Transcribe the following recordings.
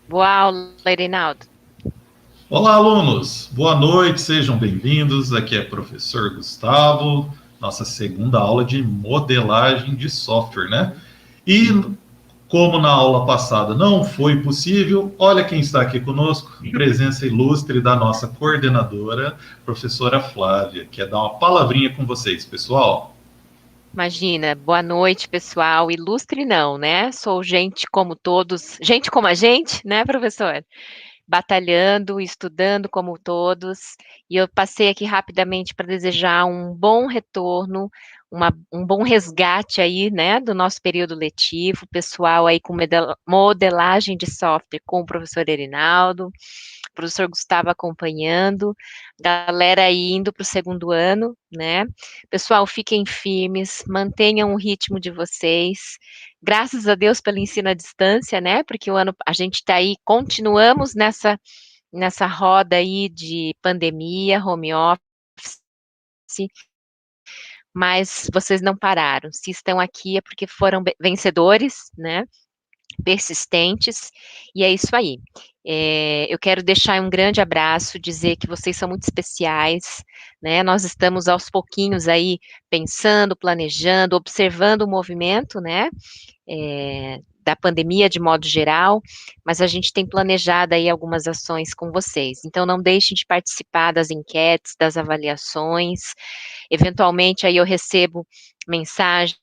Boa aula, Erinaldo. Olá, alunos! Boa noite, sejam bem-vindos. Aqui é o professor Gustavo, nossa segunda aula de modelagem de software, né? E como na aula passada não foi possível, olha quem está aqui conosco, presença ilustre da nossa coordenadora, professora Flávia, que é dar uma palavrinha com vocês, pessoal. Imagina, boa noite, pessoal. Ilustre não, né? Sou gente como todos, gente como a gente, né, professor? Batalhando, estudando como todos. E eu passei aqui rapidamente para desejar um bom retorno, um bom resgate aí, né, do nosso período letivo, pessoal aí com modelagem de software com o professor Erinaldo, o professor Gustavo acompanhando, galera aí indo para o segundo ano, né? Pessoal, fiquem firmes, mantenham o ritmo de vocês. Graças a Deus pelo ensino à distância, né? Porque o ano a gente está aí, continuamos nessa roda aí de pandemia, home office, mas vocês não pararam. Se estão aqui é porque foram vencedores, né? Persistentes, e é isso aí. Eu quero deixar um grande abraço, dizer que vocês são muito especiais, né? Nós estamos aos pouquinhos aí pensando, planejando, observando o movimento, né? Da pandemia de modo geral, mas a gente tem planejado aí algumas ações com vocês. Então não deixem de participar das enquetes, das avaliações. Eventualmente aí eu recebo mensagens,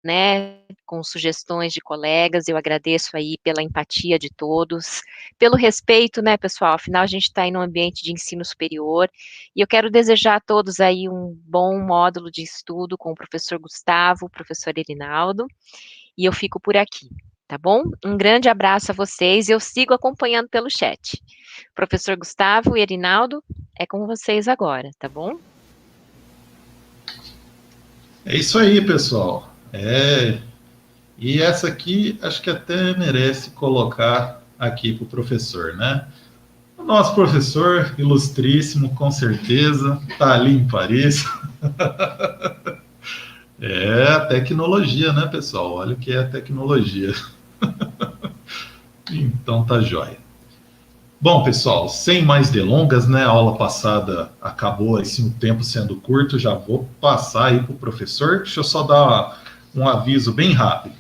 né, com sugestões de colegas, eu agradeço aí pela empatia de todos, pelo respeito, né, pessoal, afinal a gente está aí num ambiente de ensino superior, e eu quero desejar a todos aí um bom módulo de estudo com o professor Gustavo, o professor Erinaldo, e eu fico por aqui, tá bom? Um grande abraço a vocês, e eu sigo acompanhando pelo chat. Professor Gustavo e Erinaldo, é com vocês agora, tá bom? É isso aí, pessoal. E essa aqui acho que até merece colocar aqui para o professor, né? O nosso professor, ilustríssimo, com certeza, está ali em Paris. É a tecnologia, né, pessoal? Olha o que é a tecnologia. Então tá jóia. Bom, pessoal, sem mais delongas, né? A aula passada acabou assim, o tempo sendo curto, já vou passar aí para o professor. Deixa eu só dar um aviso bem rápido.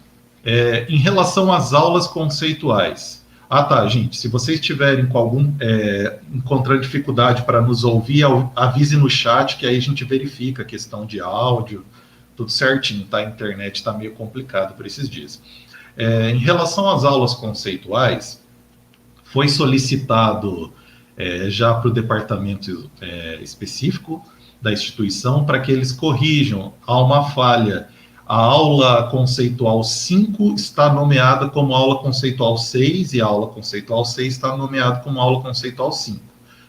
Em relação às aulas conceituais. Ah, tá, gente. Se vocês tiverem com encontrando dificuldade para nos ouvir, avise no chat que aí a gente verifica a questão de áudio, tudo certinho, tá? A internet está meio complicado por esses dias. Em relação às aulas conceituais, foi solicitado já para o departamento específico da instituição para que eles corrijam. Há uma falha. A aula conceitual 5 está nomeada como aula conceitual 6 e a aula conceitual 6 está nomeada como aula conceitual 5.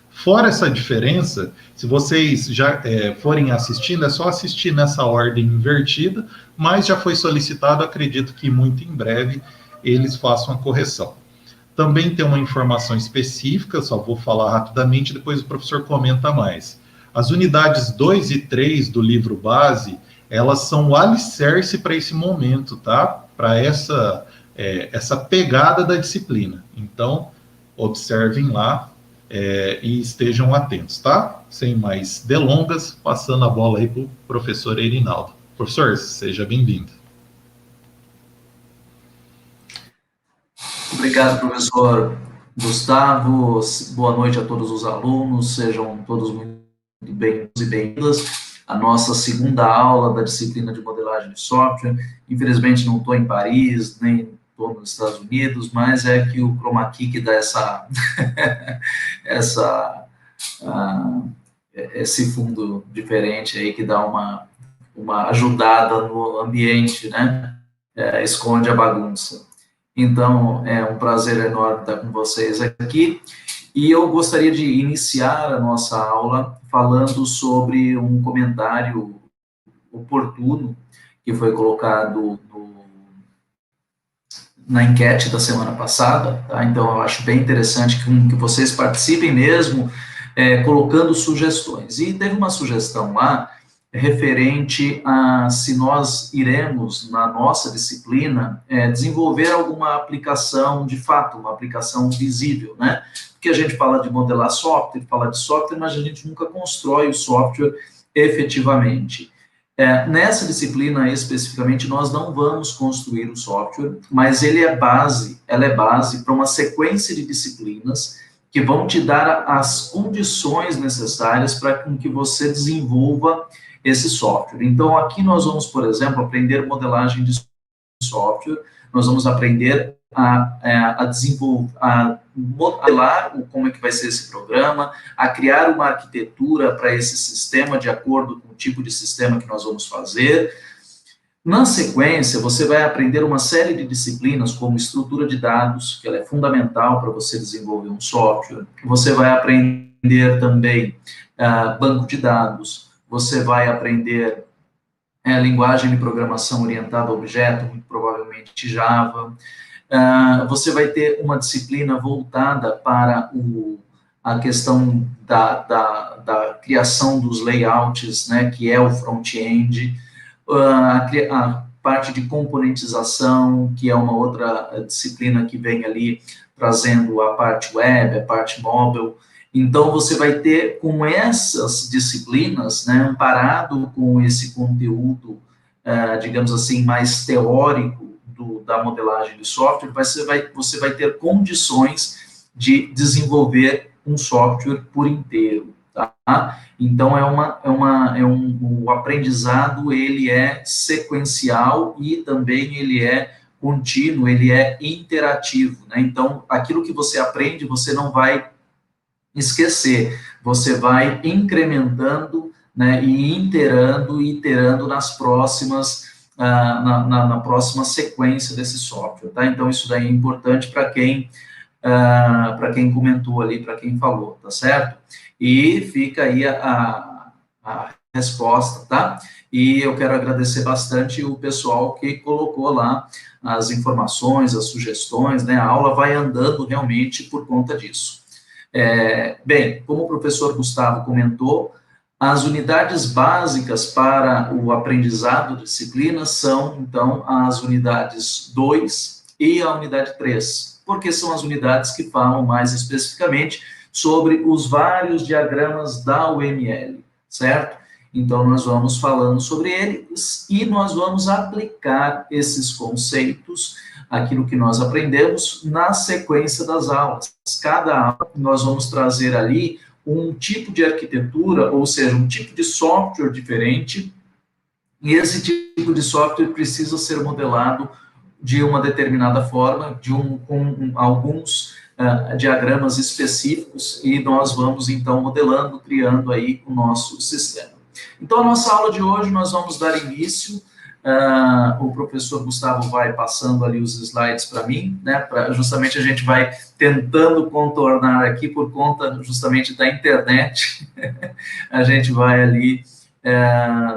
Fora essa diferença, se vocês já forem assistindo, é só assistir nessa ordem invertida, mas já foi solicitado, acredito que muito em breve eles façam a correção. Também tem uma informação específica, só vou falar rapidamente, depois o professor comenta mais. As unidades 2 e 3 do livro base, elas são o alicerce para esse momento, tá? Para essa pegada da disciplina. Então, observem lá e estejam atentos, tá? Sem mais delongas, passando a bola aí para o professor Erinaldo. Professor, seja bem-vindo. Obrigado, professor Gustavo. Boa noite a todos os alunos. Sejam todos muito bem-vindos e bem-vindas à nossa segunda aula da disciplina de modelagem de software. Infelizmente, não estou em Paris, nem estou nos Estados Unidos, mas é que o chroma key que dá esse fundo diferente aí, que dá uma ajudada no ambiente, né? Esconde a bagunça. Então, é um prazer enorme estar com vocês aqui. E eu gostaria de iniciar a nossa aula falando sobre um comentário oportuno que foi colocado na enquete da semana passada. Tá? Então, eu acho bem interessante que vocês participem mesmo, colocando sugestões. E teve uma sugestão lá referente a se nós iremos, na nossa disciplina, desenvolver alguma aplicação de fato, uma aplicação visível, né? Porque a gente fala de modelar software, fala de software, mas a gente nunca constrói o software efetivamente. Nessa disciplina especificamente, nós não vamos construir o software, mas ela é base para uma sequência de disciplinas que vão te dar as condições necessárias para que você desenvolva esse software. Então, aqui nós vamos, por exemplo, aprender modelagem de software, nós vamos aprender a desenvolver, a modelar como é que vai ser esse programa, a criar uma arquitetura para esse sistema de acordo com o tipo de sistema que nós vamos fazer. Na sequência, você vai aprender uma série de disciplinas, como estrutura de dados, que ela é fundamental para você desenvolver um software. Você vai aprender também banco de dados, você vai aprender linguagem de programação orientada a objeto, muito provavelmente Java. Você vai ter uma disciplina voltada para a questão da criação dos layouts, né, que é o front-end, a parte de componentização, que é uma outra disciplina que vem ali trazendo a parte web, a parte mobile. Então, você vai ter, com essas disciplinas, né, amparado com esse conteúdo, digamos assim, mais teórico da modelagem de software, você vai ter condições de desenvolver um software por inteiro, tá? Então, o aprendizado, ele é sequencial e também ele é contínuo, ele é interativo, né? Então, aquilo que você aprende, você não vai esquecer, você vai incrementando, né, e iterando nas próximas, na próxima sequência desse software, tá? Então, isso daí é importante para quem comentou ali, para quem falou, tá certo? E fica aí a resposta, tá? E eu quero agradecer bastante o pessoal que colocou lá as informações, as sugestões, né? A aula vai andando realmente por conta disso. Bem, como o professor Gustavo comentou, as unidades básicas para o aprendizado de disciplinas são, então, as unidades 2 e a unidade 3, porque são as unidades que falam mais especificamente sobre os vários diagramas da UML, certo? Então, nós vamos falando sobre eles e nós vamos aplicar esses conceitos, aquilo que nós aprendemos, na sequência das aulas. Cada aula, nós vamos trazer ali um tipo de arquitetura, ou seja, um tipo de software diferente, e esse tipo de software precisa ser modelado de uma determinada forma, com alguns diagramas específicos, e nós vamos, então, modelando, criando aí o nosso sistema. Então, a nossa aula de hoje, nós vamos dar início. O professor Gustavo vai passando ali os slides para mim, né, justamente a gente vai tentando contornar aqui por conta justamente da internet, a gente vai ali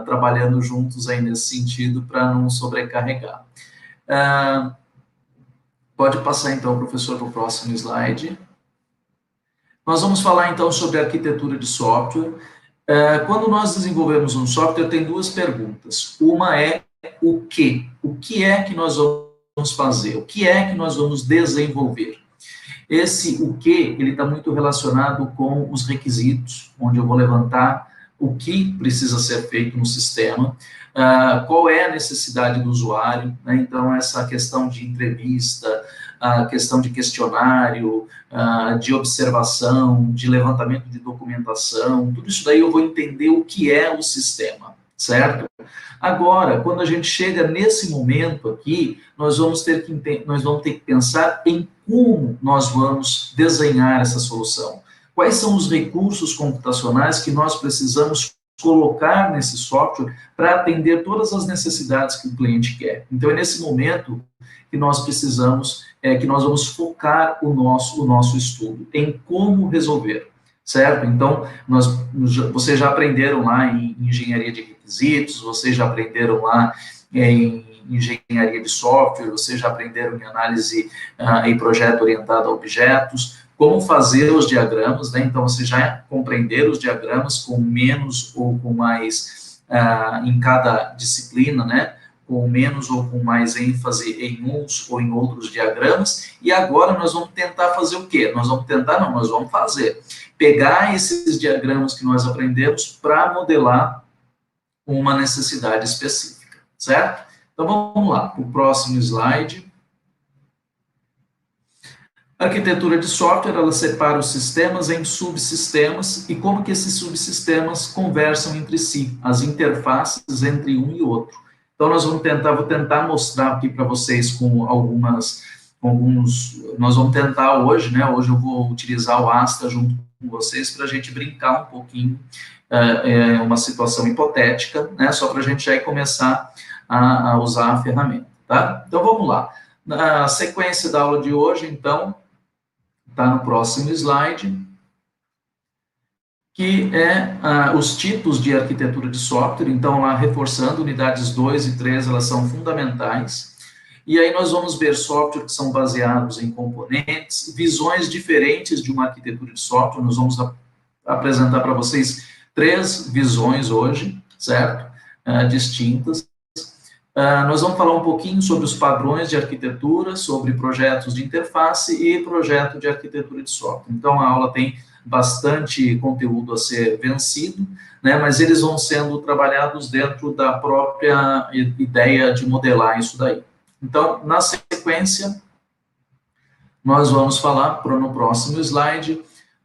trabalhando juntos aí nesse sentido para não sobrecarregar. Pode passar então, professor, para o próximo slide. Nós vamos falar então sobre arquitetura de software. Quando nós desenvolvemos um software, tem duas perguntas. Uma é o que? O que é que nós vamos fazer? O que é que nós vamos desenvolver? Esse o que, ele está muito relacionado com os requisitos, onde eu vou levantar o que precisa ser feito no sistema, qual é a necessidade do usuário, né? Então, essa questão de entrevista, a questão de questionário, de observação, de levantamento de documentação, tudo isso daí eu vou entender o que é o sistema, certo? Agora, quando a gente chega nesse momento aqui, nós vamos ter que pensar em como nós vamos desenhar essa solução. Quais são os recursos computacionais que nós precisamos colocar nesse software para atender todas as necessidades que o cliente quer. Então, é nesse momento que nós precisamos, que nós vamos focar o nosso estudo em como resolver, certo? Então, vocês já aprenderam lá em engenharia de requisitos, vocês já aprenderam lá em engenharia de software, vocês já aprenderam em análise em projeto orientado a objetos, como fazer os diagramas, né? Então, vocês já compreenderam os diagramas com menos ou com mais em cada disciplina, né, com menos ou com mais ênfase em uns ou em outros diagramas, e agora nós vamos tentar fazer o quê? Nós vamos fazer. Pegar esses diagramas que nós aprendemos para modelar uma necessidade específica, certo? Então, vamos lá, o próximo slide. A arquitetura de software, ela separa os sistemas em subsistemas e como que esses subsistemas conversam entre si, as interfaces entre um e outro. Então, vou tentar mostrar aqui para vocês com nós vamos tentar hoje, né, hoje eu vou utilizar o Astra junto com vocês para a gente brincar um pouquinho, uma situação hipotética, né, só para a gente já começar a usar a ferramenta, tá? Então, vamos lá. Na sequência da aula de hoje, então, está no próximo slide, que é os tipos de arquitetura de software. Então, lá reforçando, unidades 2 e 3, elas são fundamentais. E aí nós vamos ver software que são baseados em componentes, visões diferentes de uma arquitetura de software. Nós vamos apresentar para vocês 3 visões hoje, certo? Distintas. Nós vamos falar um pouquinho sobre os padrões de arquitetura, sobre projetos de interface e projeto de arquitetura de software. Então, a aula tem bastante conteúdo a ser vencido, né, mas eles vão sendo trabalhados dentro da própria ideia de modelar isso daí. Então, na sequência, nós vamos falar, no próximo slide,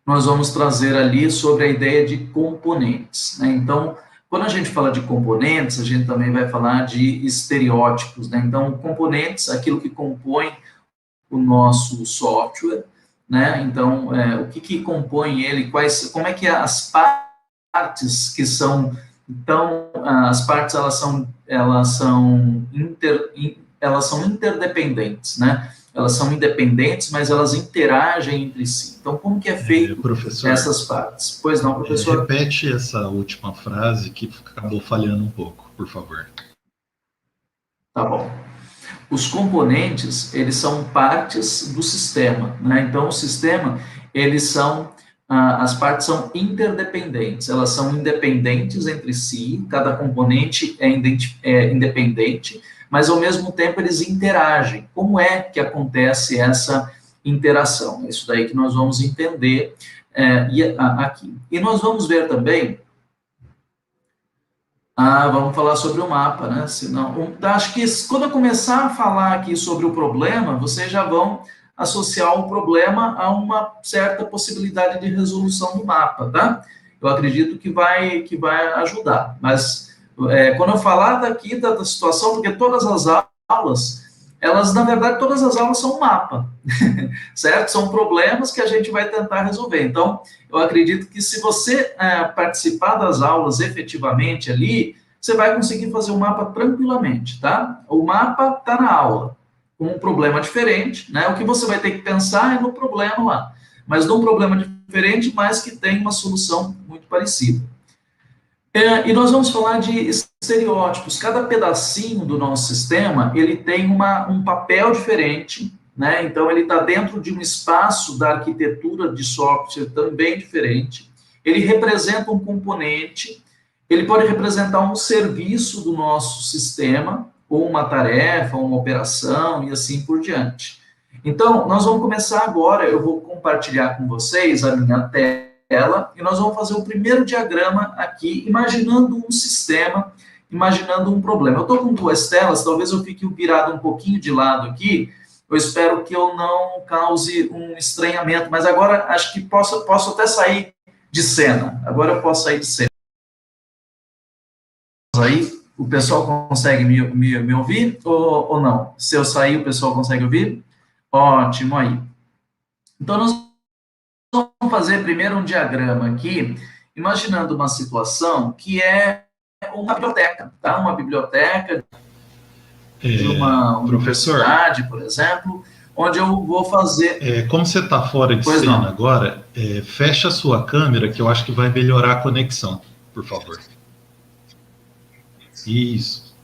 nós vamos trazer ali sobre a ideia de componentes, né? Então, quando a gente fala de componentes, a gente também vai falar de estereótipos, né? Então, componentes, aquilo que compõe o nosso software, né? Então, o que compõe ele, como é que as partes que são, então, as partes, elas são interdependentes, né? Elas são independentes, mas elas interagem entre si. Então, como que é feito essas partes? Pois não, professor? Repete essa última frase que acabou falhando um pouco, por favor. Tá bom. Os componentes, eles são partes do sistema, né? Então, o sistema, as partes são interdependentes, elas são independentes entre si, cada componente é independente, mas, ao mesmo tempo, eles interagem. Como é que acontece essa interação? É isso daí que nós vamos entender aqui. E nós vamos ver também, vamos falar sobre o mapa, né? Acho que quando eu começar a falar aqui sobre o problema, vocês já vão associar o problema a uma certa possibilidade de resolução do mapa, tá? Eu acredito que vai ajudar, mas quando eu falar daqui da situação, porque todas as aulas, na verdade, todas as aulas são um mapa, certo? São problemas que a gente vai tentar resolver. Então, eu acredito que se você participar das aulas efetivamente ali, você vai conseguir fazer o mapa tranquilamente, tá? O mapa está na aula, com um problema diferente, né? O que você vai ter que pensar é no problema lá, mas num problema diferente, mas que tem uma solução muito parecida. E nós vamos falar de estereótipos. Cada pedacinho do nosso sistema, ele tem um papel diferente, né? Então, ele está dentro de um espaço da arquitetura de software também diferente. Ele representa um componente, ele pode representar um serviço do nosso sistema, ou uma tarefa, ou uma operação, e assim por diante. Então, nós vamos começar agora, eu vou compartilhar com vocês a minha tela, e nós vamos fazer o primeiro diagrama aqui, imaginando um sistema, imaginando um problema. Eu estou com 2 telas, talvez eu fique virado um pouquinho de lado aqui, eu espero que eu não cause um estranhamento, mas agora acho que posso até sair de cena. Agora eu posso sair de cena. Aí, o pessoal consegue me ouvir ou não? Se eu sair, o pessoal consegue ouvir? Ótimo aí. Então, nós vamos fazer primeiro um diagrama aqui, imaginando uma situação que é uma biblioteca, tá? Uma biblioteca de uma universidade, por exemplo, onde eu vou fazer... como você está fora de cena agora, fecha a sua câmera, que eu acho que vai melhorar a conexão, por favor. Isso.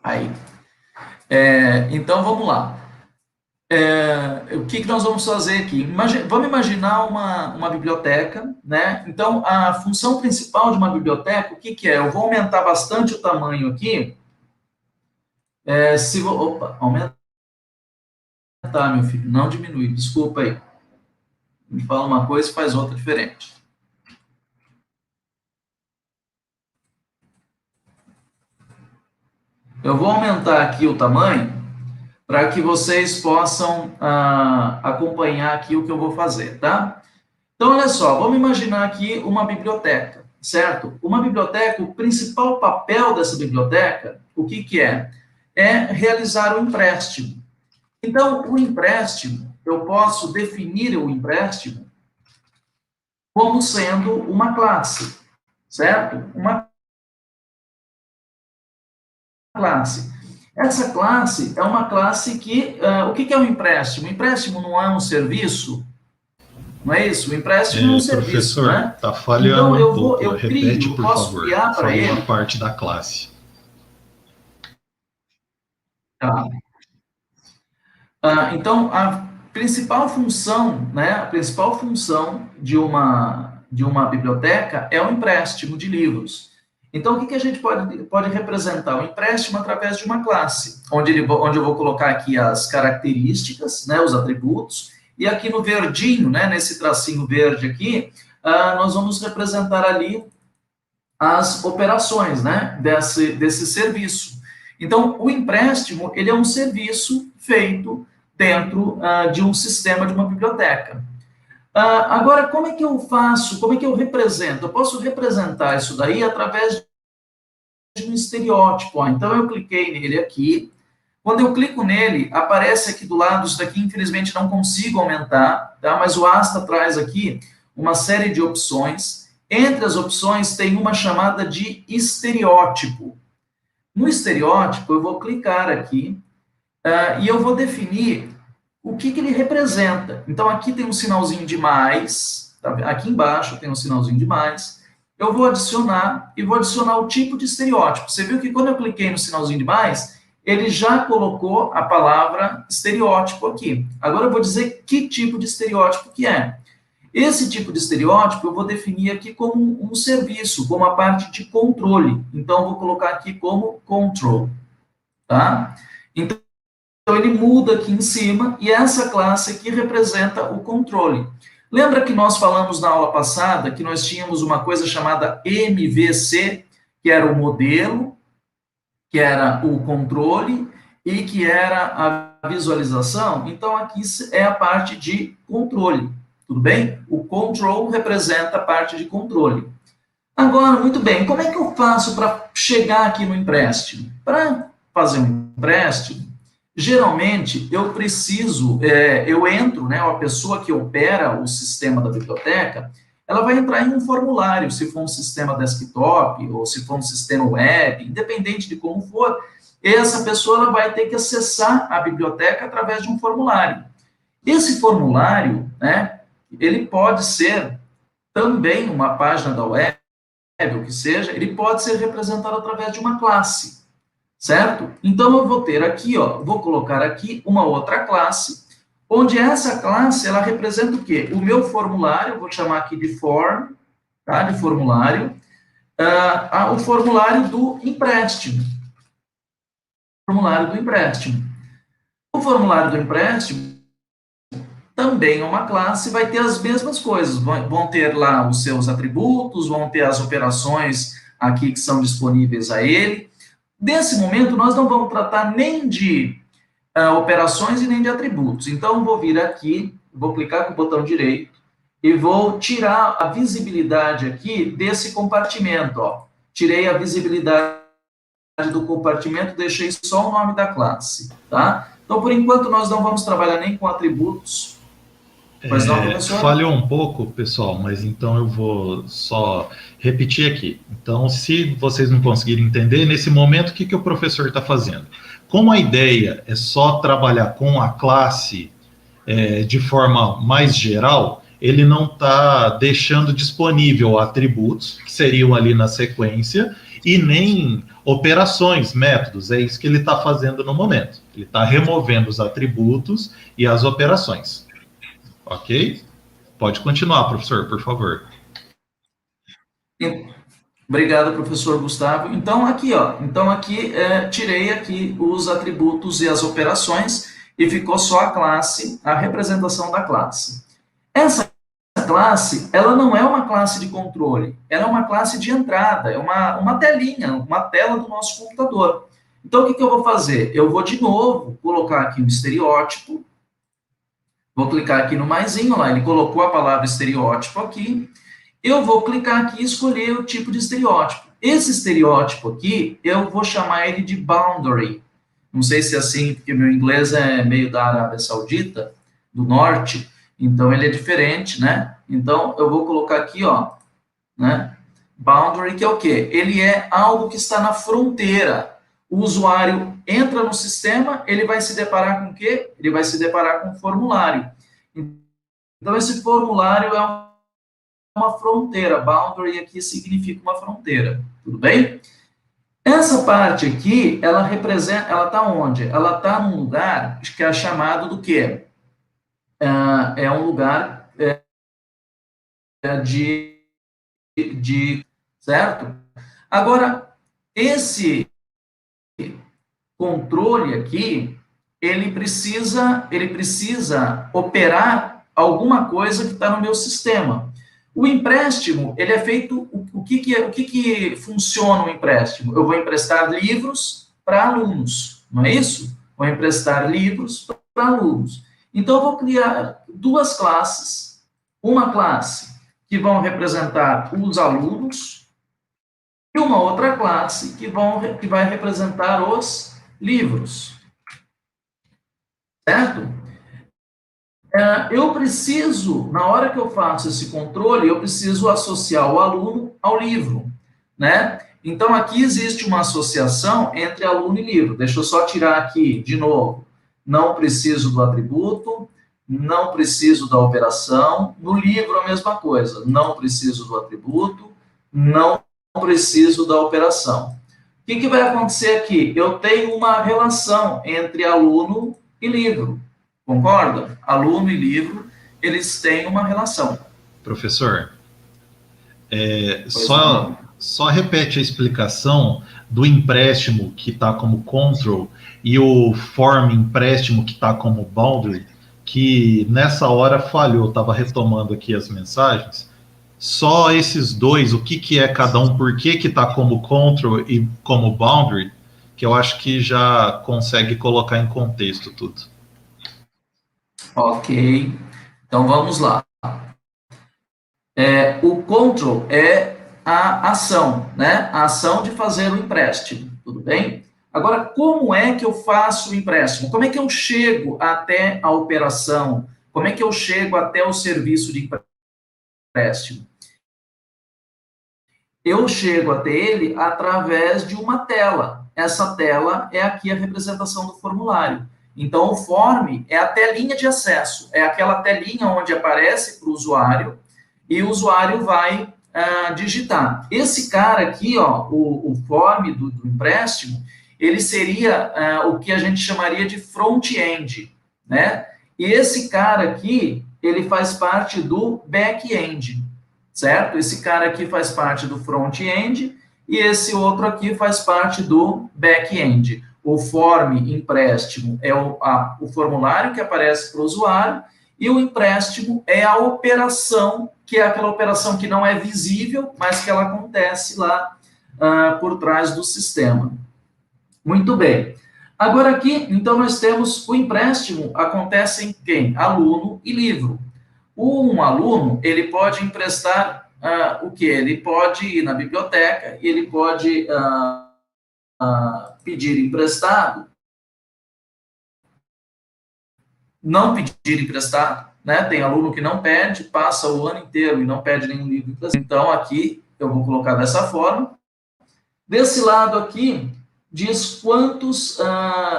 Aí. Então, vamos lá. O que nós vamos fazer aqui? Vamos imaginar uma biblioteca, né? Então, a função principal de uma biblioteca, o que é? Eu vou aumentar bastante o tamanho aqui. Opa, aumentar, meu filho, não diminuir, desculpa aí. Me fala uma coisa e faz outra diferente. Eu vou aumentar aqui o tamanho para que vocês possam acompanhar aqui o que eu vou fazer, tá? Então, olha só, vamos imaginar aqui uma biblioteca, certo? Uma biblioteca, o principal papel dessa biblioteca, o que é? É realizar o empréstimo. Então, o empréstimo, eu posso definir o empréstimo como sendo uma classe, certo? Uma classe. Essa classe é uma classe que... o que é um empréstimo? O empréstimo não é um serviço? Não é isso? O empréstimo é um serviço, professor, né? está falhando então, um pouco. Repete, por posso favor. criar para ele... a parte da classe. Tá. Então, a principal função, né, a principal função de uma biblioteca é o empréstimo de livros. Então, o que a gente pode representar? O empréstimo através de uma classe, onde eu vou colocar aqui as características, né, os atributos, e aqui no verdinho, né, nesse tracinho verde aqui, nós vamos representar ali as operações, né, desse serviço. Então, o empréstimo, ele é um serviço feito dentro de um sistema de uma biblioteca. Agora, como é que eu faço, como é que eu represento? Eu posso representar isso daí através de um estereótipo. Então, eu cliquei nele aqui. Quando eu clico nele, aparece aqui do lado, isso daqui, infelizmente, não consigo aumentar, tá? Mas o Asta traz aqui uma série de opções. Entre as opções, tem uma chamada de estereótipo. No estereótipo, eu vou clicar aqui e eu vou definir o que ele representa. Então, aqui tem um sinalzinho de mais, tá? Aqui embaixo tem um sinalzinho de mais. Eu vou adicionar e vou adicionar o tipo de estereótipo. Você viu que quando eu cliquei no sinalzinho de mais, ele já colocou a palavra estereótipo aqui. Agora eu vou dizer que tipo de estereótipo que é. Esse tipo de estereótipo eu vou definir aqui como um serviço, como a parte de controle. Então, eu vou colocar aqui como control, tá? Então, ele muda aqui em cima e essa classe aqui representa o controle. Lembra que nós falamos na aula passada que nós tínhamos uma coisa chamada MVC, que era o modelo, que era o controle e que era a visualização? Então, aqui é a parte de controle, tudo bem? O control representa a parte de controle. Agora, muito bem, como é que eu faço para chegar aqui no empréstimo? Para fazer um empréstimo, geralmente eu preciso, eu entro, né, a pessoa que opera o sistema da biblioteca, ela vai entrar em um formulário, se for um sistema desktop ou se for um sistema web, independente de como for, essa pessoa ela vai ter que acessar a biblioteca através de um formulário. Esse formulário, né, ele pode ser também uma página da web, o que seja, ele pode ser representado através de uma classe, certo? Então, eu vou ter aqui, ó, vou colocar aqui uma outra classe, onde essa classe, ela representa o quê? O meu formulário, vou chamar aqui de form, tá? De formulário, o formulário do empréstimo. Formulário do empréstimo. O formulário do empréstimo também é uma classe, vai ter as mesmas coisas, vão ter lá os seus atributos, vão ter as operações aqui que são disponíveis a ele. Nesse momento, nós não vamos tratar nem de operações e nem de atributos. Então, vou vir aqui, vou clicar com o botão direito e vou tirar a visibilidade aqui desse compartimento, ó. Tirei a visibilidade do compartimento, deixei só o nome da classe, tá? Então, por enquanto, nós não vamos trabalhar nem com atributos. Mas não, professor? Falhou um pouco, pessoal, mas então eu vou só repetir aqui. Então, se vocês não conseguirem entender, nesse momento, o que o professor está fazendo? Como a ideia é só trabalhar com a classe de forma mais geral, ele não está deixando disponível atributos, que seriam ali na sequência, e nem operações, métodos. É isso que ele está fazendo no momento. Ele está removendo os atributos e as operações. Ok? Pode continuar, professor, por favor. Obrigado, professor Gustavo. Então, aqui, tirei aqui os atributos e as operações e ficou só a classe, a representação da classe. Essa classe, ela não é uma classe de controle, ela é uma classe de entrada, é uma telinha, uma tela do nosso computador. Então, o que eu vou fazer? Eu vou, de novo, colocar aqui um estereótipo, vou clicar aqui no maisinho, lá, ele colocou a palavra estereótipo aqui, eu vou clicar aqui e escolher o tipo de estereótipo. Esse estereótipo aqui, eu vou chamar ele de boundary. Não sei se é assim, porque meu inglês é meio da Arábia Saudita, do norte, então ele é diferente, né? Então, eu vou colocar aqui, ó, né? Boundary, que é o quê? Ele é algo que está na fronteira. O usuário entra no sistema, ele vai se deparar com o quê? Ele vai se deparar com um formulário. Então, esse formulário é uma fronteira. Boundary aqui significa uma fronteira. Tudo bem? Essa parte aqui, ela representa, ela está onde? Ela está num lugar que é chamado do quê? É um lugar certo? Agora, esse controle aqui, ele precisa operar alguma coisa que está no meu sistema. O empréstimo, ele é feito, o que funciona o empréstimo? Eu vou emprestar livros para alunos, não é isso? Vou emprestar livros para alunos. Então, eu vou criar duas classes. Uma classe que vão representar os alunos e uma outra classe que vai representar os livros. Certo? Eu preciso, na hora que eu faço esse controle, eu preciso associar o aluno ao livro, né? Então, aqui existe uma associação entre aluno e livro. Deixa eu só tirar aqui, de novo. Não preciso do atributo, não preciso da operação. No livro, a mesma coisa. Não preciso do atributo, não preciso da operação. O que vai acontecer aqui? Eu tenho uma relação entre aluno e livro. Concorda? Aluno e livro, eles têm uma relação. Professor, só repete a explicação do empréstimo que está como control e o form empréstimo que está como boundary, que nessa hora falhou, estava retomando aqui as mensagens. Só esses dois, o que é cada um, por que está como control e como boundary, que eu acho que já consegue colocar em contexto tudo. Ok, então vamos lá. O control é a ação, né? A ação de fazer o empréstimo, tudo bem? Agora, como é que eu faço o empréstimo? Como é que eu chego até a operação? Como é que eu chego até o serviço de empréstimo? Eu chego até ele através de uma tela. Essa tela é aqui a representação do formulário. Então, o form é a telinha de acesso, é aquela telinha onde aparece para o usuário e o usuário vai digitar. Esse cara aqui, ó, o form do empréstimo, ele seria o que a gente chamaria de front-end, né? E esse cara aqui, ele faz parte do back-end, certo? Esse cara aqui faz parte do front-end e esse outro aqui faz parte do back-end. O form empréstimo é o formulário que aparece para o usuário e o empréstimo é a operação, que é aquela operação que não é visível, mas que ela acontece lá por trás do sistema. Muito bem. Agora aqui, então, nós temos o empréstimo, acontece em quem? Aluno e livro. Um aluno, ele pode emprestar o quê? Ele pode ir na biblioteca e ele pode pedir emprestado, não pedir emprestado, né? Tem aluno que não pede, passa o ano inteiro e não pede nenhum livro emprestado. Então, aqui, eu vou colocar dessa forma. Desse lado aqui, diz quantos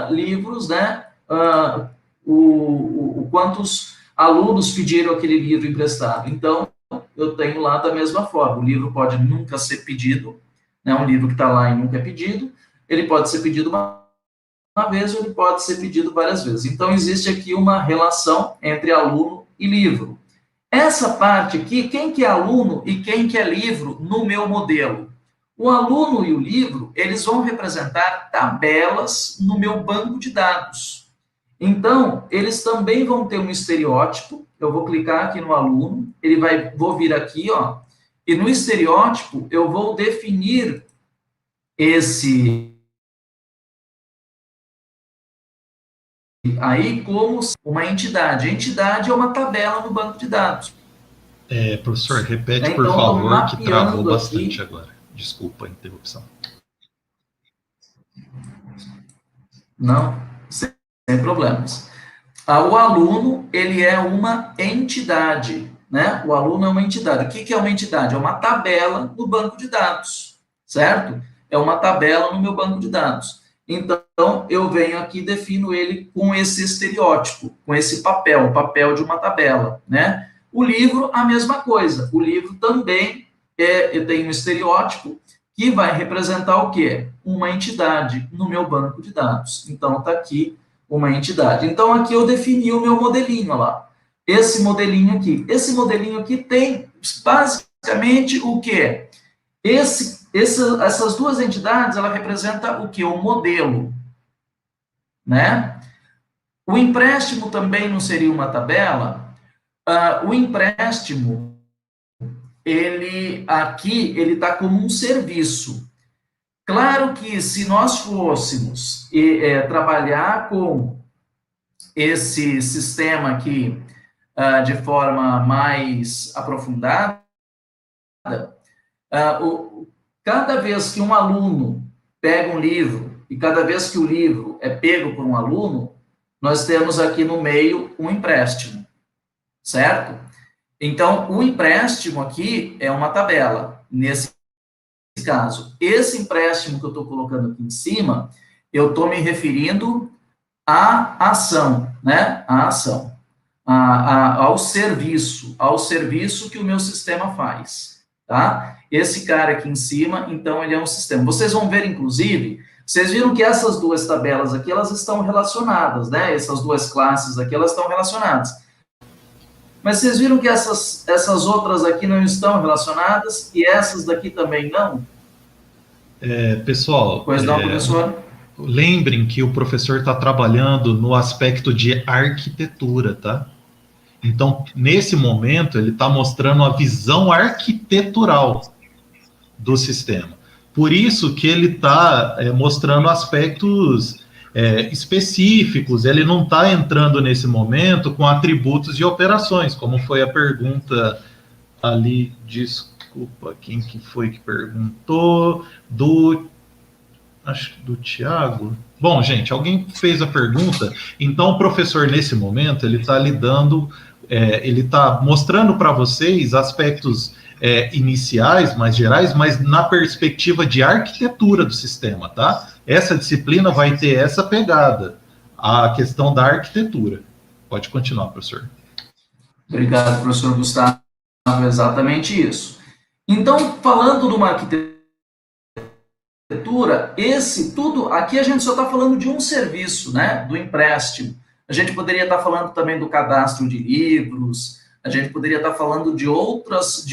livros, né? Quantos alunos pediram aquele livro emprestado. Então, eu tenho lá da mesma forma. O livro pode nunca ser pedido, né, um livro que está lá e nunca é pedido, ele pode ser pedido uma vez ou ele pode ser pedido várias vezes. Então, existe aqui uma relação entre aluno e livro. Essa parte aqui, quem que é aluno e quem que é livro no meu modelo? O aluno e o livro, eles vão representar tabelas no meu banco de dados. Então, eles também vão ter um estereótipo. Eu vou clicar aqui no aluno, vou vir aqui, ó, e no estereótipo eu vou definir esse aí como uma entidade. A entidade é uma tabela no banco de dados. Professor, repete, Então, por favor, que travou bastante aqui. agora. Desculpa a interrupção. Não, sem problemas. O aluno, ele é uma entidade, né? O aluno é uma entidade. O que é uma entidade? É uma tabela no banco de dados, certo? É uma tabela no meu banco de dados. Então, eu venho aqui e defino ele com esse estereótipo, com esse papel, o papel de uma tabela, né? O livro, a mesma coisa. O livro também tem um estereótipo que vai representar o quê? Uma entidade no meu banco de dados. Então, está aqui uma entidade. Então, aqui eu defini o meu modelinho, olha lá. Esse modelinho aqui tem basicamente o quê? Essas duas entidades, ela representa o quê? O modelo, né? O empréstimo também não seria uma tabela? O empréstimo, ele está como um serviço. Claro que se nós fôssemos trabalhar com esse sistema aqui de forma mais aprofundada, cada vez que um aluno pega um livro e cada vez que o livro é pego por um aluno, nós temos aqui no meio um empréstimo, certo? Então, o empréstimo aqui é uma tabela, nesse caso. Esse empréstimo que eu estou colocando aqui em cima, eu estou me referindo à ação, né? À ação, ao serviço que o meu sistema faz, tá? Esse cara aqui em cima, então, ele é um sistema. Vocês vão ver, inclusive, vocês viram que essas duas tabelas aqui, elas estão relacionadas, né? Essas duas classes aqui, elas estão relacionadas. Mas vocês viram que essas outras aqui não estão relacionadas e essas daqui também não? Pessoal, Pois não, professor? Lembrem que o professor está trabalhando no aspecto de arquitetura, tá? Então, nesse momento, ele está mostrando a visão arquitetural do sistema. Por isso que ele está mostrando aspectos específicos, ele não está entrando nesse momento com atributos de operações, como foi a pergunta ali, desculpa, quem que foi que perguntou? Acho que do Tiago. Bom, gente, alguém fez a pergunta, então o professor, nesse momento, ele está lidando, ele está mostrando para vocês aspectos iniciais, mais gerais, mas na perspectiva de arquitetura do sistema, tá? Essa disciplina vai ter essa pegada, a questão da arquitetura. Pode continuar, professor. Obrigado, professor Gustavo. Exatamente isso. Então, falando de uma arquitetura, aqui a gente só está falando de um serviço, né, do empréstimo. A gente poderia estar falando também do cadastro de livros, a gente poderia estar falando de outras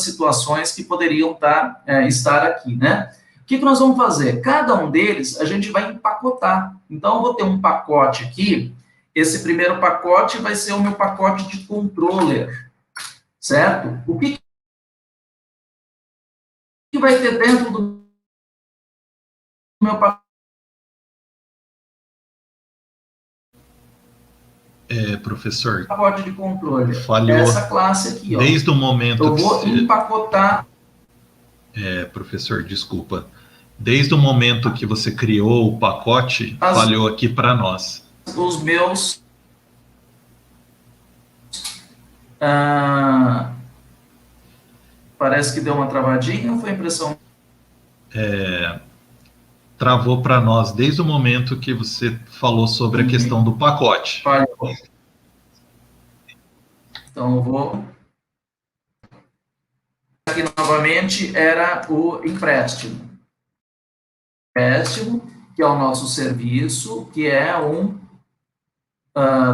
situações que poderiam estar aqui, né? O que nós vamos fazer? Cada um deles a gente vai empacotar. Então, eu vou ter um pacote aqui, esse primeiro pacote vai ser o meu pacote de controller, certo? O que vai ter dentro do meu pacote? Professor, Pacote de controle. Falhou. Essa classe aqui, ó. Desde o momento eu vou empacotar. Professor, desculpa. Desde o momento que você criou o pacote, falhou aqui para nós. Os meus parece que deu uma travadinha ou foi impressão? Travou para nós desde o momento que você falou sobre a questão do pacote. Falhou. Então, eu vou... Aqui, novamente, era o empréstimo. empréstimo, que é o nosso serviço, que é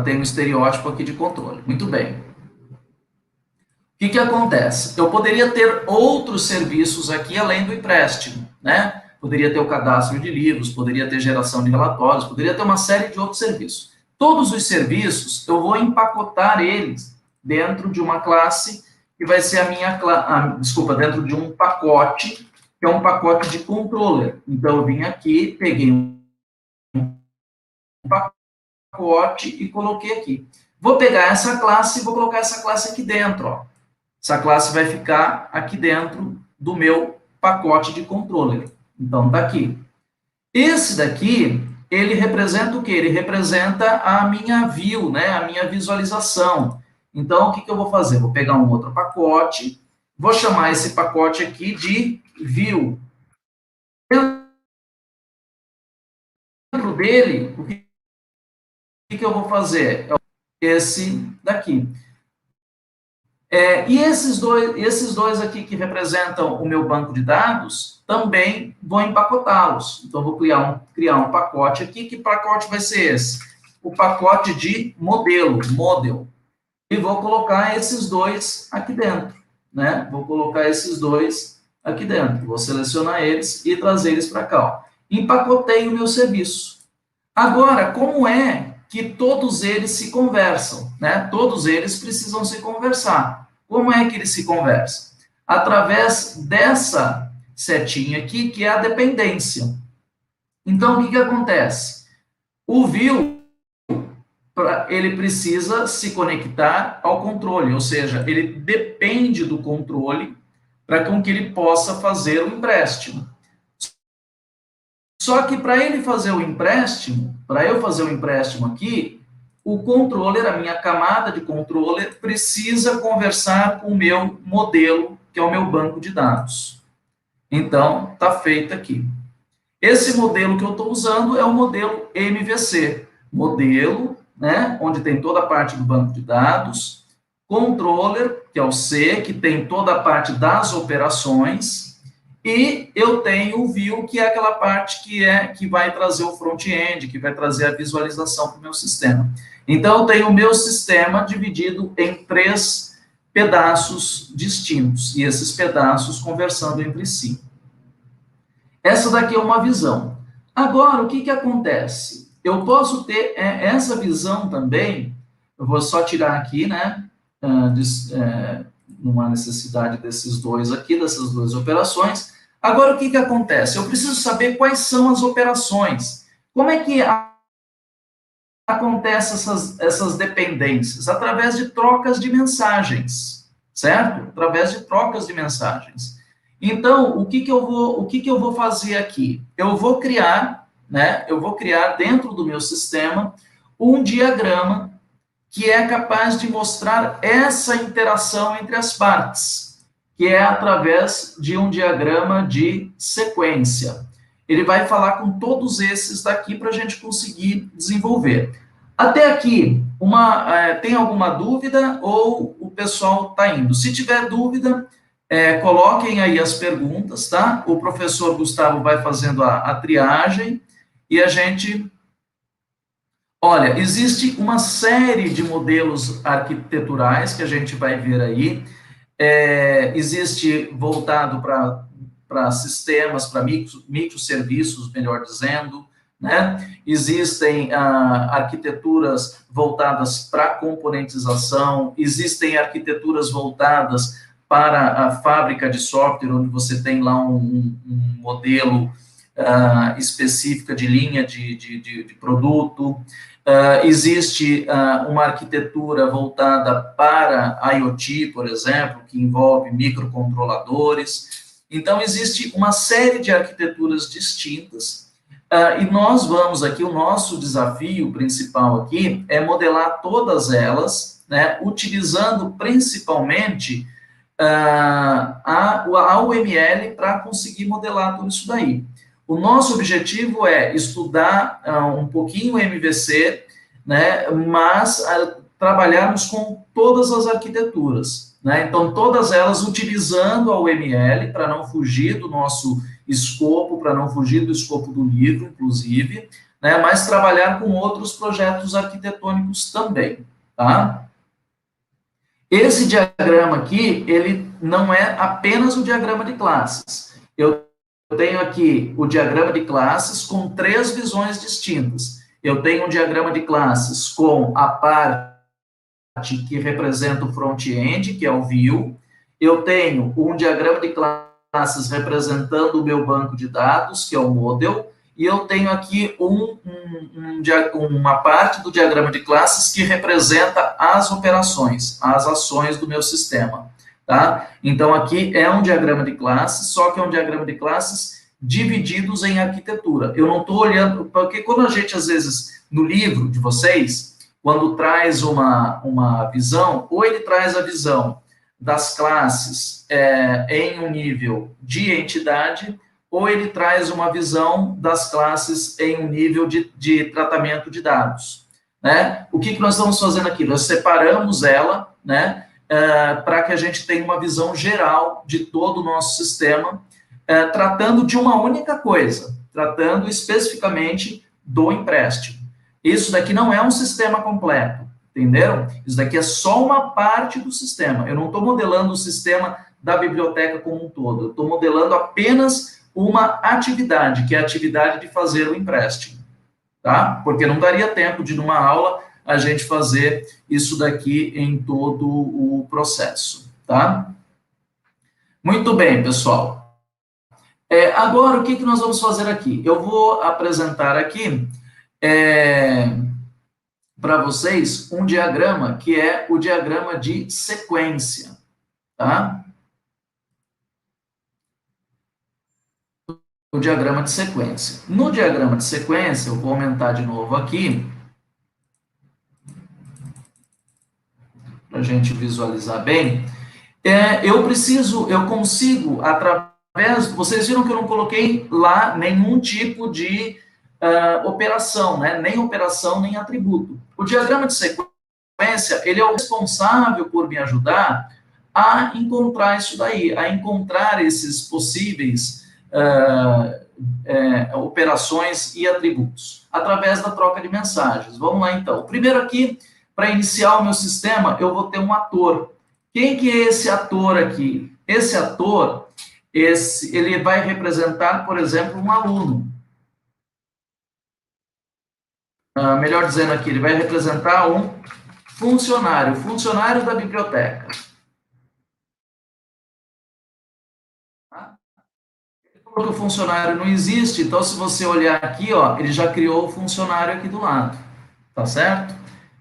tem um estereótipo aqui de controle. Muito bem. O que acontece? Eu poderia ter outros serviços aqui além do empréstimo, né? Poderia ter o cadastro de livros, poderia ter geração de relatórios, poderia ter uma série de outros serviços. Todos os serviços, eu vou empacotar eles dentro de uma classe que vai ser dentro de um pacote, que é um pacote de controller. Então, eu vim aqui, peguei um pacote e coloquei aqui. Vou pegar essa classe e vou colocar essa classe aqui dentro, ó. Essa classe vai ficar aqui dentro do meu pacote de controller. Então, tá aqui. Esse daqui, ele representa o quê? Ele representa a minha view, né? A minha visualização. Então, o que eu vou fazer? Vou pegar um outro pacote, vou chamar esse pacote aqui de view. Dentro dele, o que eu vou fazer? Esse daqui. E esses dois aqui que representam o meu banco de dados, também vou empacotá-los. Então, vou criar um pacote aqui. Que pacote vai ser esse? O pacote de model. E vou colocar esses dois aqui dentro, né? Vou colocar esses dois aqui dentro. Vou selecionar eles e trazer eles para cá, ó. Empacotei o meu serviço. Agora, como é que todos eles se conversam, né? Todos eles precisam se conversar. Como é que eles se conversam? Através dessa setinha aqui, que é a dependência. Então, o que acontece? O view, ele precisa se conectar ao controle, ou seja, ele depende do controle para que ele possa fazer o empréstimo. Só que para ele fazer o empréstimo, para eu fazer o empréstimo aqui, o controller, a minha camada de controller, precisa conversar com o meu modelo, que é o meu banco de dados. Então, está feito aqui. Esse modelo que eu estou usando é o modelo MVC. Modelo, né, onde tem toda a parte do banco de dados, controller, que é o C, que tem toda a parte das operações, e eu tenho o view, que é aquela parte que vai trazer o front-end, que vai trazer a visualização para o meu sistema. Então, eu tenho o meu sistema dividido em 3 pedaços distintos, e esses pedaços conversando entre si. Essa daqui é uma visão. Agora, o que acontece? Eu posso ter essa visão também, eu vou só tirar aqui, né, não há necessidade desses dois aqui, dessas 2 operações. Agora, o que acontece? Eu preciso saber quais são as operações. Como é que acontecem essas dependências? Através de trocas de mensagens, certo? Através de trocas de mensagens. Então, o que eu vou fazer aqui? Eu vou criar, né? Eu vou criar dentro do meu sistema um diagrama que é capaz de mostrar essa interação entre as partes, que é através de um diagrama de sequência. Ele vai falar com todos esses daqui para a gente conseguir desenvolver. Até aqui, tem alguma dúvida ou o pessoal está indo? Se tiver dúvida, coloquem aí as perguntas, tá? O professor Gustavo vai fazendo a triagem e a gente... Olha, existe uma série de modelos arquiteturais que a gente vai ver aí. Existe voltado para sistemas, para microserviços, melhor dizendo, né? Existem arquiteturas voltadas para componentização, existem arquiteturas voltadas para a fábrica de software, onde você tem lá um modelo específico de linha de produto. Existe uma arquitetura voltada para IoT, por exemplo, que envolve microcontroladores. Então, existe uma série de arquiteturas distintas, e nós vamos aqui, o nosso desafio principal aqui é modelar todas elas, né, utilizando principalmente a UML para conseguir modelar tudo isso daí. O nosso objetivo é estudar um pouquinho o MVC, né, mas trabalharmos com todas as arquiteturas, né? Então, todas elas utilizando a UML para não fugir do nosso escopo, para não fugir do escopo do livro, inclusive, né, mas trabalhar com outros projetos arquitetônicos também, tá? Esse diagrama aqui, ele não é apenas o diagrama de classes. Eu tenho aqui o diagrama de classes com 3 visões distintas. Eu tenho um diagrama de classes com a parte que representa o front-end, que é o view. Eu tenho um diagrama de classes representando o meu banco de dados, que é o model. E eu tenho aqui uma parte do diagrama de classes que representa as operações, as ações do meu sistema, tá? Então, aqui é um diagrama de classes, só que é um diagrama de classes divididos em arquitetura. Eu não estou olhando, porque quando a gente, às vezes, no livro de vocês, quando traz uma visão, ou ele traz a visão das classes em um nível de entidade, ou ele traz uma visão das classes em um nível de tratamento de dados, né? O que nós estamos fazendo aqui? Nós separamos ela, né, para que a gente tenha uma visão geral de todo o nosso sistema, tratando de uma única coisa, tratando especificamente do empréstimo. Isso daqui não é um sistema completo, entenderam? Isso daqui é só uma parte do sistema. Eu não estou modelando o sistema da biblioteca como um todo, eu estou modelando apenas uma atividade, que é a atividade de fazer o empréstimo, tá? Porque não daria tempo de, numa aula, a gente fazer isso daqui em todo o processo, tá? Muito bem, pessoal. Agora, o que nós vamos fazer aqui? Eu vou apresentar aqui para vocês um diagrama que é o diagrama de sequência, tá? O diagrama de sequência. No diagrama de sequência, eu vou aumentar de novo aqui, para a gente visualizar bem. Eu consigo, através, vocês viram que eu não coloquei lá nenhum tipo de operação, né? Nem operação, nem atributo. O diagrama de sequência, ele é o responsável por me ajudar a encontrar isso daí, a encontrar esses possíveis operações e atributos, através da troca de mensagens. Vamos lá, então. Primeiro aqui, para iniciar o meu sistema, eu vou ter um ator. Quem que é esse ator aqui? Esse ator, ele vai representar, por exemplo, um aluno. Melhor dizendo aqui, ele vai representar um funcionário da biblioteca. Porque o funcionário não existe, então se você olhar aqui, ó, ele já criou o funcionário aqui do lado, tá certo?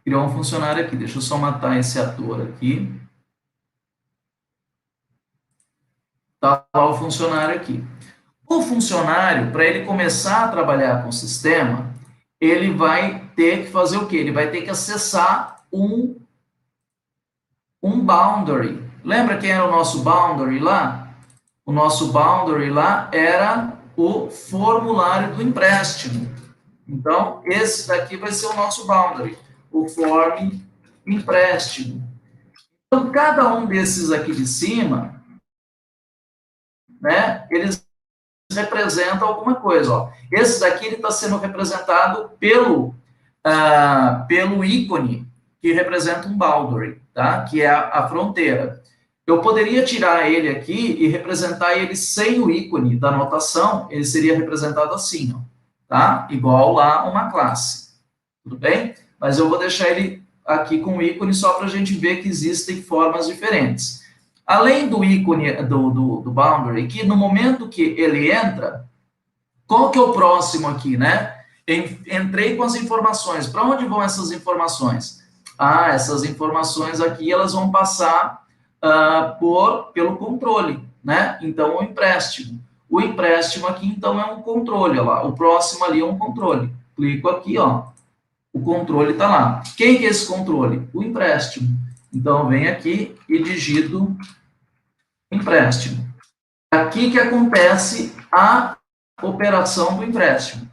Criou um funcionário aqui, deixa eu só matar esse ator aqui. Tá lá o funcionário aqui. O funcionário, para ele começar a trabalhar com o sistema, ele vai ter que fazer o quê? Ele vai ter que acessar um boundary. Lembra quem era o nosso boundary lá? O nosso boundary lá era o formulário do empréstimo. Então, esse daqui vai ser o nosso boundary, o form empréstimo. Então, cada um desses aqui de cima, né, eles representam alguma coisa. Ó. Esse daqui está sendo representado pelo ícone que representa um boundary, tá? Que é a fronteira. Eu poderia tirar ele aqui e representar ele sem o ícone da notação, ele seria representado assim, ó, tá? Igual lá uma classe, tudo bem? Mas eu vou deixar ele aqui com o ícone só para a gente ver que existem formas diferentes. Além do ícone do boundary, que no momento que ele entra, qual que é o próximo aqui, né? Entrei com as informações. Para onde vão essas informações? Essas informações aqui, elas vão passar pelo controle, né? Então, o empréstimo. O empréstimo aqui, então, é um controle, ó lá. O próximo ali é um controle. Clico aqui, ó. O controle está lá. Quem que é esse controle? O empréstimo. Então, vem aqui e digito empréstimo. Aqui que acontece a operação do empréstimo.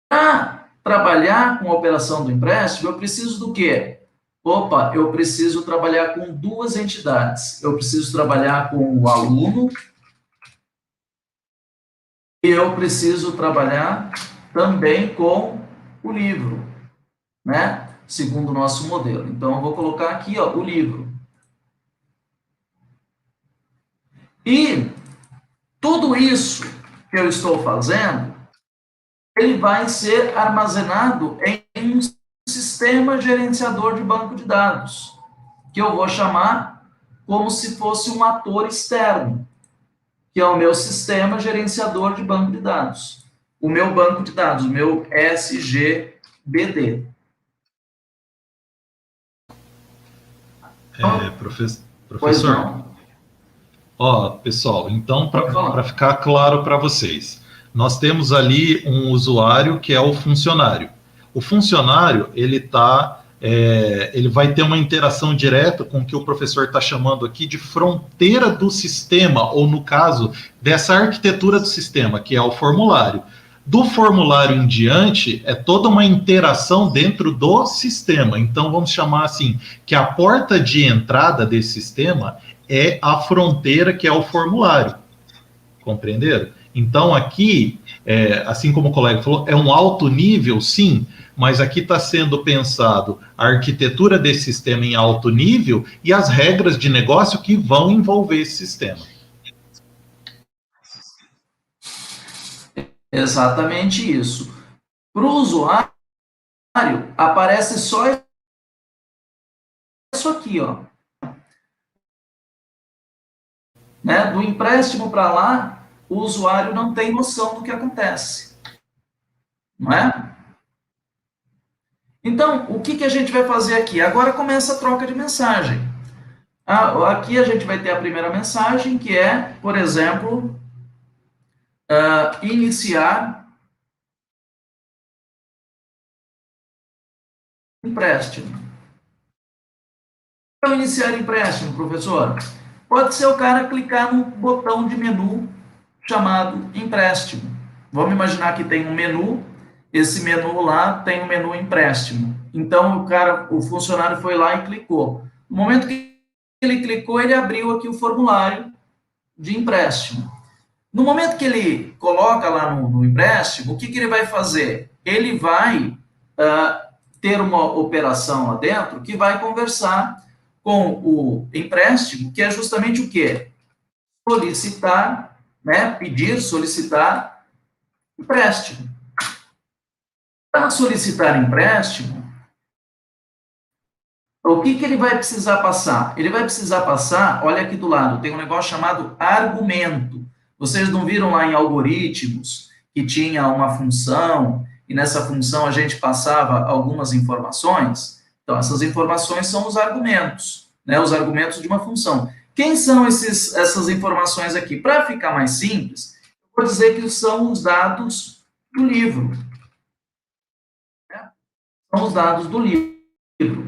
Para trabalhar com a operação do empréstimo, eu preciso do quê? Eu preciso trabalhar com duas entidades. Eu preciso trabalhar com o aluno eu preciso trabalhar também com o livro, né? Segundo o nosso modelo. Então, eu vou colocar aqui, ó, o livro. E tudo isso que eu estou fazendo, ele vai ser armazenado em um sistema gerenciador de banco de dados, que eu vou chamar como se fosse um ator externo, que é o meu sistema gerenciador de banco de dados. O meu banco de dados, o meu SGBD. Professor, ó, pessoal, então, para ficar claro para vocês, nós temos ali um usuário que é o funcionário. O funcionário, ele vai ter uma interação direta com o que o professor está chamando aqui de fronteira do sistema, ou no caso, dessa arquitetura do sistema, que é o formulário. Do formulário em diante, é toda uma interação dentro do sistema. Então, vamos chamar assim, que a porta de entrada desse sistema é a fronteira, que é o formulário. Compreenderam? Então, aqui, assim como o colega falou, é um alto nível, sim, mas aqui está sendo pensado a arquitetura desse sistema em alto nível e as regras de negócio que vão envolver esse sistema. Exatamente isso. Para o usuário, aparece só isso aqui, ó. Né? Do empréstimo para lá, o usuário não tem noção do que acontece. Não é? Então, o que a gente vai fazer aqui? Agora começa a troca de mensagem. Aqui a gente vai ter a primeira mensagem, que é, por exemplo, iniciar empréstimo. Para iniciar empréstimo, professor, pode ser o cara clicar no botão de menu chamado empréstimo. Vamos imaginar que tem um menu, esse menu lá tem o menu empréstimo. Então, o funcionário foi lá e clicou. No momento que ele clicou, ele abriu aqui o formulário de empréstimo. No momento que ele coloca lá no empréstimo, o que ele vai fazer? Ele vai ter uma operação lá dentro que vai conversar com o empréstimo, que é justamente o quê? Solicitar, né? Pedir, solicitar empréstimo. Para solicitar empréstimo, o que ele vai precisar passar? Ele vai precisar passar, olha aqui do lado, tem um negócio chamado argumento. Vocês não viram lá em algoritmos que tinha uma função, e nessa função a gente passava algumas informações? Então, essas informações são os argumentos, né? Os argumentos de uma função. Quem são essas informações aqui? Para ficar mais simples, eu vou dizer que são os dados do livro. Né? São os dados do livro.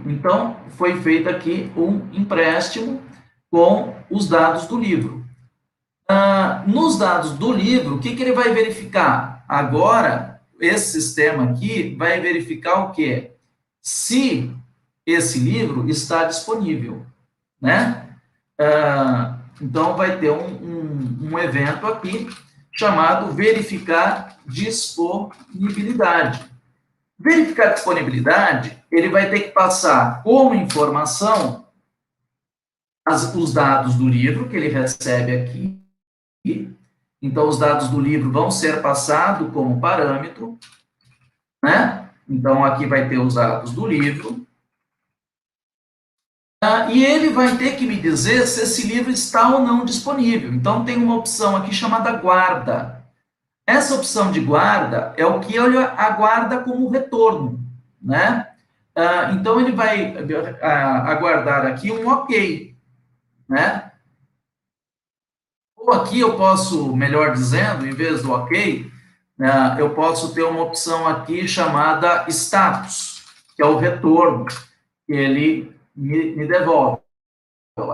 Então, foi feito aqui um empréstimo com os dados do livro. Nos dados do livro, o que ele vai verificar? Agora, esse sistema aqui vai verificar o quê? Se esse livro está disponível, né? Então, vai ter um evento aqui chamado verificar disponibilidade. Verificar disponibilidade, ele vai ter que passar como informação os dados do livro que ele recebe aqui. Então, os dados do livro vão ser passados como parâmetro, né? Então, aqui vai ter os dados do livro. E ele vai ter que me dizer se esse livro está ou não disponível. Então, tem uma opção aqui chamada guarda. Essa opção de guarda é o que ele aguarda como retorno, né? Então, ele vai aguardar aqui um OK, né? Ou aqui eu posso, melhor dizendo, em vez do OK, eu posso ter uma opção aqui chamada status, que é o retorno que ele me devolve.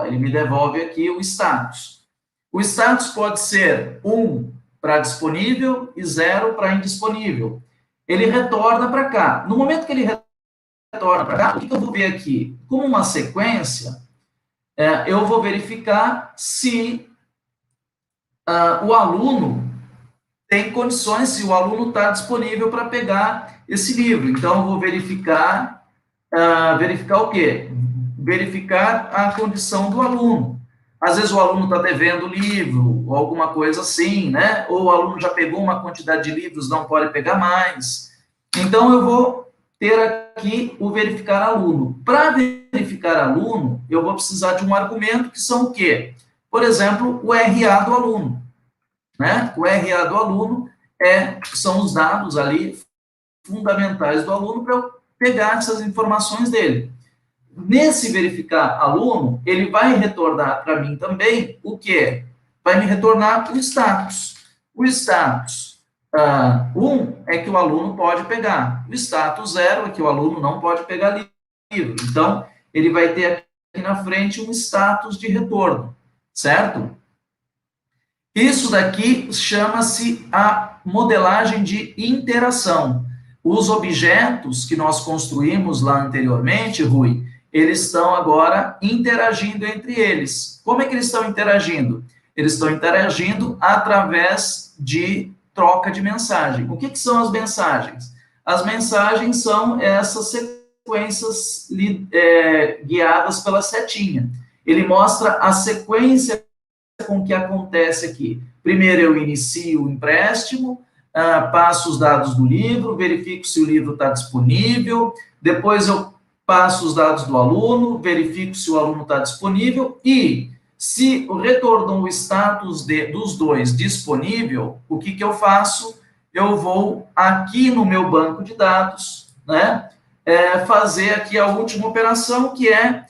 Ele me devolve aqui o status. O status pode ser 1 para disponível e 0 para indisponível. Ele retorna para cá. No momento que ele retorna para cá, o que eu vou ver aqui? Como uma sequência, eu vou verificar se o aluno tem condições, se o aluno está disponível para pegar esse livro. Então, eu vou verificar, verificar o quê? Verificar a condição do aluno. Às vezes o aluno está devendo livro, ou alguma coisa assim, né? Ou o aluno já pegou uma quantidade de livros, não pode pegar mais. Então, eu vou ter aqui o verificar aluno. Para verificar aluno, eu vou precisar de um argumento que são o quê? Por exemplo, o RA do aluno. Né? O RA do aluno são os dados ali fundamentais do aluno para eu pegar essas informações dele. Nesse verificar aluno, ele vai retornar para mim também o quê? Vai me retornar o status. O status 1 é que o aluno pode pegar. O status 0 é que o aluno não pode pegar livro. Então, ele vai ter aqui na frente um status de retorno, certo? Isso daqui chama-se a modelagem de interação. Os objetos que nós construímos lá anteriormente, Rui, eles estão agora interagindo entre eles. Como é que eles estão interagindo? Eles estão interagindo através de troca de mensagem. O que são as mensagens? As mensagens são essas sequências guiadas pela setinha. Ele mostra a sequência com que acontece aqui. Primeiro eu inicio o empréstimo, passo os dados do livro, verifico se o livro está disponível, depois eu passo os dados do aluno, verifico se o aluno está disponível e se retornam o status dos dois disponível, o que eu faço? Eu vou aqui no meu banco de dados, né, fazer aqui a última operação, que é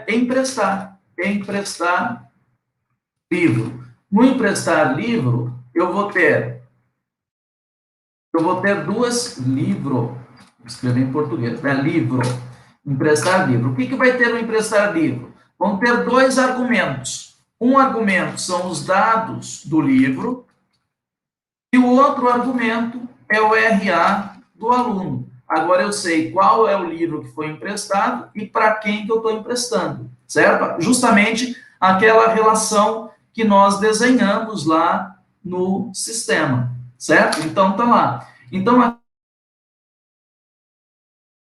emprestar livro. No emprestar livro, eu vou ter duas livro, vou escrever em português, né? Livro, emprestar livro. O que vai ter no emprestar livro? Vão ter dois argumentos. Um argumento são os dados do livro e o outro argumento é o RA do aluno. Agora eu sei qual é o livro que foi emprestado e para quem que eu estou emprestando, certo? Justamente aquela relação que nós desenhamos lá no sistema, certo? Então, tá lá. Então,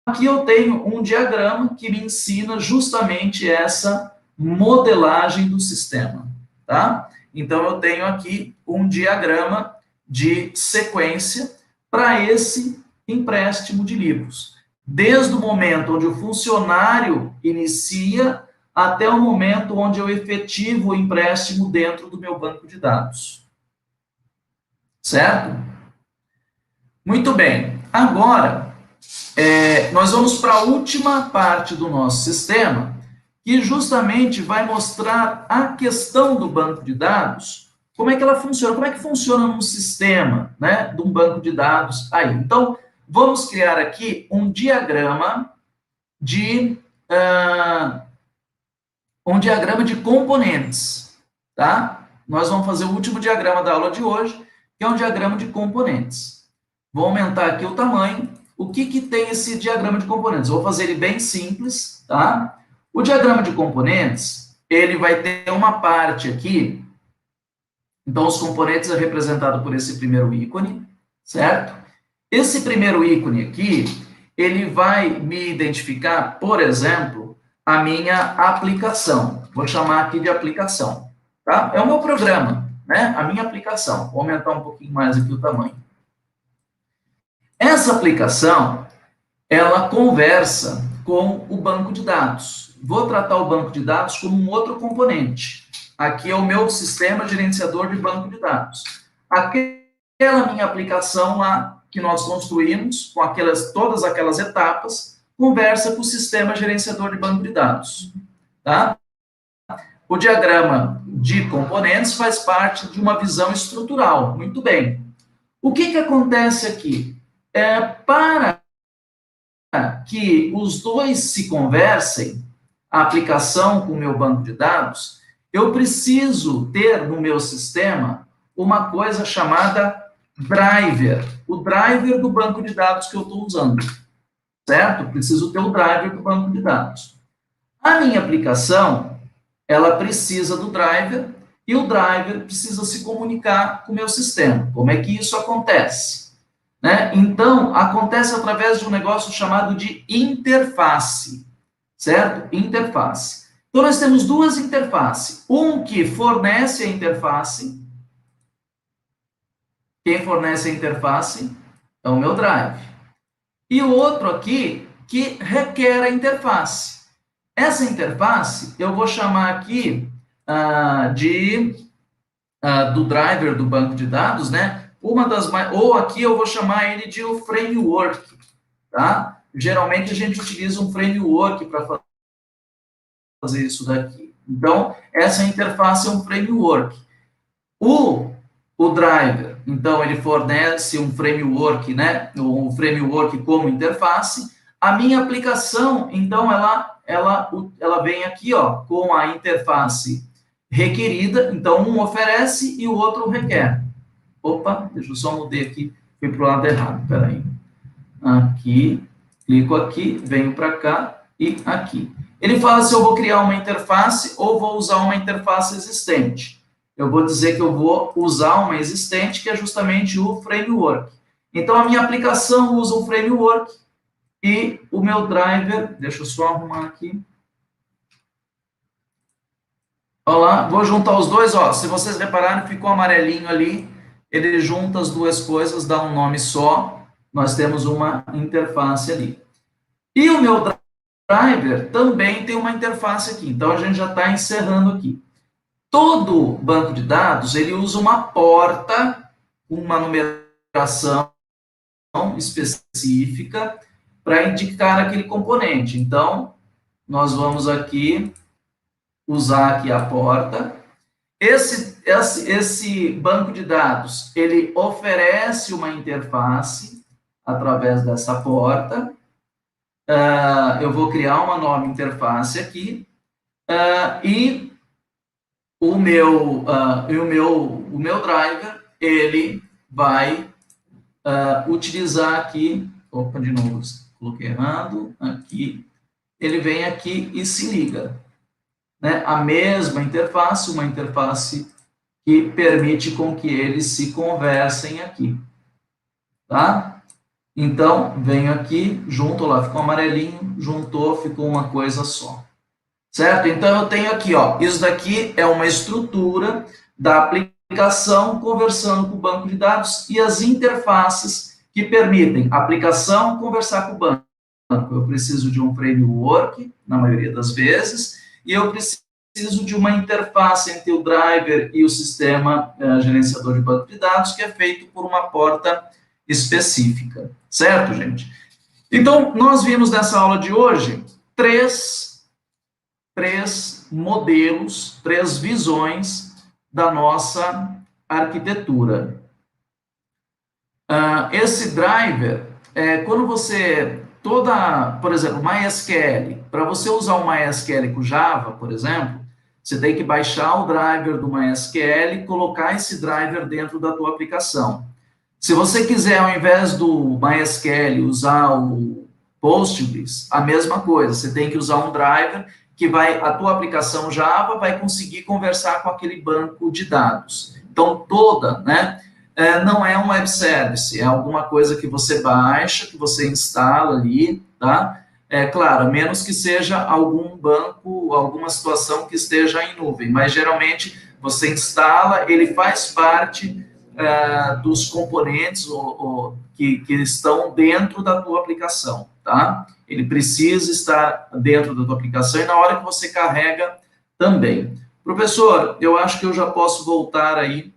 aqui eu tenho um diagrama que me ensina justamente essa modelagem do sistema, tá? Então, eu tenho aqui um diagrama de sequência para esse empréstimo de livros. Desde o momento onde o funcionário inicia até o momento onde eu efetivo o empréstimo dentro do meu banco de dados. Certo? Muito bem. Agora, nós vamos para a última parte do nosso sistema, que justamente vai mostrar a questão do banco de dados, como é que ela funciona, como é que funciona num sistema, né, de um banco de dados aí. Então, vamos criar aqui um diagrama de componentes, tá? Nós vamos fazer o último diagrama da aula de hoje, que é um diagrama de componentes. Vou aumentar aqui o tamanho. O que tem esse diagrama de componentes? Vou fazer ele bem simples, tá? O diagrama de componentes, ele vai ter uma parte aqui. Então, os componentes é representado por esse primeiro ícone, certo? Esse primeiro ícone aqui, ele vai me identificar, por exemplo, a minha aplicação. Vou chamar aqui de aplicação, tá? É o meu programa, né? A minha aplicação. Vou aumentar um pouquinho mais aqui o tamanho. Essa aplicação, ela conversa com o banco de dados. Vou tratar o banco de dados como um outro componente. Aqui é o meu sistema gerenciador de banco de dados. Aquela minha aplicação lá que nós construímos, com todas aquelas etapas, conversa com o sistema gerenciador de banco de dados. Tá? O diagrama de componentes faz parte de uma visão estrutural. Muito bem. O que acontece aqui? Para que os dois se conversem, a aplicação com o meu banco de dados, eu preciso ter no meu sistema uma coisa chamada driver. O driver do banco de dados que eu estou usando. Certo? Preciso ter o driver do banco de dados. A minha aplicação, ela precisa do driver e o driver precisa se comunicar com o meu sistema. Como é que isso acontece? Né? Então, acontece através de um negócio chamado de interface, certo? Interface. Então, nós temos duas interfaces. Um que fornece a interface. Quem fornece a interface é o meu drive. E o outro aqui que requer a interface. Essa interface eu vou chamar aqui do driver do banco de dados, né? Ou aqui eu vou chamar ele de o framework, tá? Geralmente a gente utiliza um framework para fazer isso daqui. Então, essa interface é um framework. O driver, então, ele fornece um framework, né? Um framework como interface. A minha aplicação, então, ela vem aqui, ó, com a interface requerida. Então, um oferece e o outro requer. Opa, deixa eu só mudar aqui, fui para o lado errado, peraí. Aqui, clico aqui, venho para cá e aqui. Ele fala se eu vou criar uma interface ou vou usar uma interface existente. Eu vou dizer que eu vou usar uma existente, que é justamente o framework. Então, a minha aplicação usa um framework e o meu driver, deixa eu só arrumar aqui. Olha lá, vou juntar os dois, ó. Se vocês repararem, ficou amarelinho ali. Ele junta as duas coisas, dá um nome só. Nós temos uma interface ali. E o meu driver também tem uma interface aqui. Então, a gente já está encerrando aqui. Todo banco de dados, ele usa uma porta, uma numeração específica para indicar aquele componente. Então, nós vamos aqui usar aqui a porta. Esse banco de dados, ele oferece uma interface através dessa porta. Eu vou criar uma nova interface aqui. E o meu driver, ele vai utilizar aqui, opa, de novo, coloquei errado, aqui, ele vem aqui e se liga. Né? A mesma interface, uma interface que permite com que eles se conversem aqui. Tá? Então, venho aqui, junto lá, ficou amarelinho, juntou, ficou uma coisa só. Certo? Então, eu tenho aqui, ó, isso daqui é uma estrutura da aplicação conversando com o banco de dados e as interfaces que permitem a aplicação conversar com o banco. Eu preciso de um framework, na maioria das vezes, e eu preciso de uma interface entre o driver e o sistema gerenciador de banco de dados, que é feito por uma porta específica. Certo, gente? Então, nós vimos nessa aula de hoje três modelos, três visões da nossa arquitetura. Esse driver, quando você, por exemplo, MySQL, para você usar o MySQL com Java, por exemplo, você tem que baixar o driver do MySQL e colocar esse driver dentro da tua aplicação. Se você quiser, ao invés do MySQL, usar o Postgres, a mesma coisa, você tem que usar um driver que a tua aplicação Java vai conseguir conversar com aquele banco de dados. Então, né, não é um web service, é alguma coisa que você baixa, que você instala ali, tá? Claro, a menos que seja algum banco, alguma situação que esteja em nuvem, mas geralmente você instala, ele faz parte dos componentes que estão dentro da tua aplicação, tá? Ele precisa estar dentro da tua aplicação e na hora que você carrega também. Professor, eu acho que eu já posso voltar aí.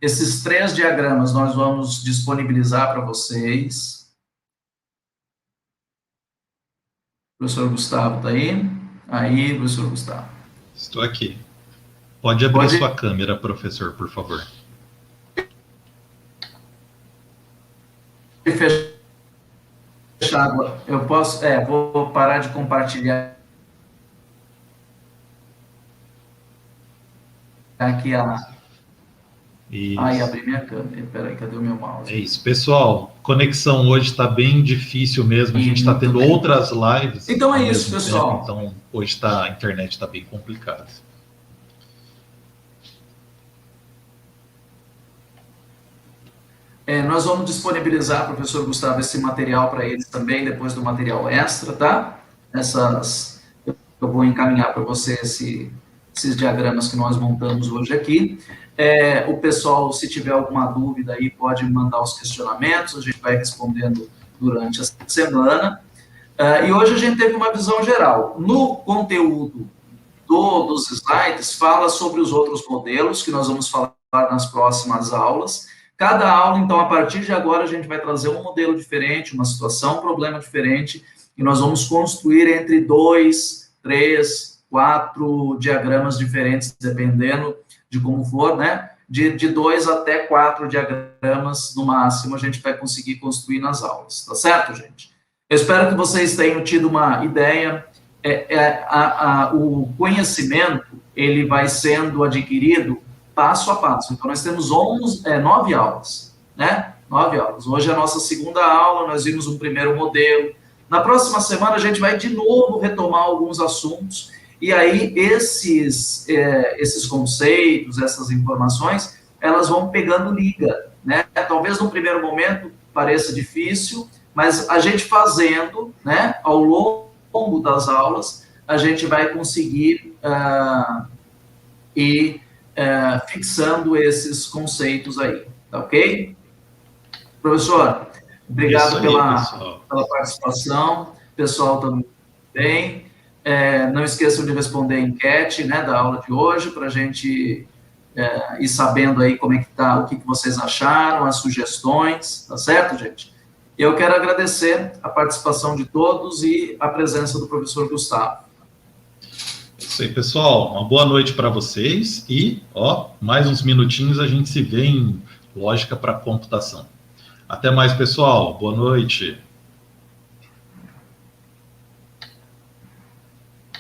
Esses três diagramas nós vamos disponibilizar para vocês. Professor Gustavo está aí? Aí, professor Gustavo. Estou aqui. Pode abrir sua câmera, professor, por favor. Fechado. Eu posso, vou parar de compartilhar aqui Isso. Aí, abri minha câmera. Peraí, cadê o meu mouse? É isso. Pessoal, conexão hoje está bem difícil mesmo. A gente está tendo outras lives. Então é isso, pessoal. Tempo, então, hoje a internet está bem complicada. Nós vamos disponibilizar, professor Gustavo, esse material para eles também, depois do material extra, tá? Eu vou encaminhar para você esses diagramas que nós montamos hoje aqui. O pessoal, se tiver alguma dúvida aí, pode mandar os questionamentos, a gente vai respondendo durante a semana. E hoje a gente teve uma visão geral. No conteúdo dos slides, fala sobre os outros modelos, que nós vamos falar nas próximas aulas. Cada aula, então, a partir de agora, a gente vai trazer um modelo diferente, uma situação, um problema diferente, e nós vamos construir entre 2, 3, 4 diagramas diferentes, dependendo de como for, né? De 2 até 4 diagramas, no máximo, a gente vai conseguir construir nas aulas, tá certo, gente? Eu espero que vocês tenham tido uma ideia. O conhecimento, ele vai sendo adquirido passo a passo. Então, nós temos 9 aulas, né? 9 aulas. Hoje é a nossa segunda aula, nós vimos um primeiro modelo. Na próxima semana, a gente vai de novo retomar alguns assuntos, e aí esses conceitos, essas informações, elas vão pegando liga, né? Talvez no primeiro momento pareça difícil, mas a gente fazendo, né, ao longo das aulas, a gente vai conseguir fixando esses conceitos aí, tá ok? Professor, obrigado aí, pela participação, pessoal também. Não esqueçam de responder a enquete, né, da aula de hoje, para a gente ir sabendo aí como é que tá, o que vocês acharam, as sugestões, tá certo, gente? Eu quero agradecer a participação de todos e a presença do professor Gustavo. Isso aí, pessoal. Uma boa noite para vocês e, mais uns minutinhos a gente se vê em lógica para computação. Até mais, pessoal. Boa noite.